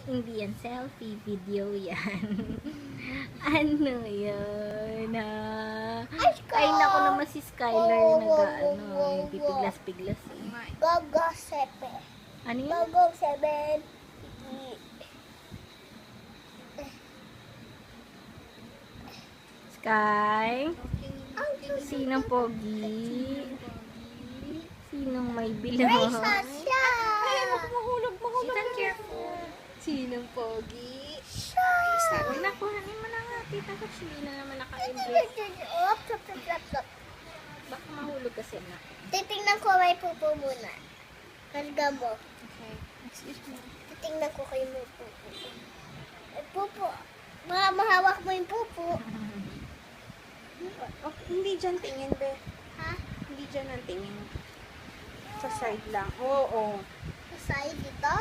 Hindi yan selfie, video yan. Ano yun? Ay, naku naman si Skylar pipiglas-piglas eh. Gogo 7. Ano yun? Gogo 7. Sky? Sinong pogi? Sinong may bilog? Siya! Mahulog. Sinong careful? Sinong pogi? Huwag na, kuhanin mo na nga. Tita ko, hindi na naman naka-embrace. Baka mahulog kasi na. Titingnan ko may pupo muna. Karga mo. Okay. Excuse me. Titingnan ko kayo may pupo. Ay, pupo. Baka mahawak mo yung pupo. Okay, hindi dyan tingin, be. Ha? Hindi dyan ang tingin. Sa side lang. Oo. Sa side dito?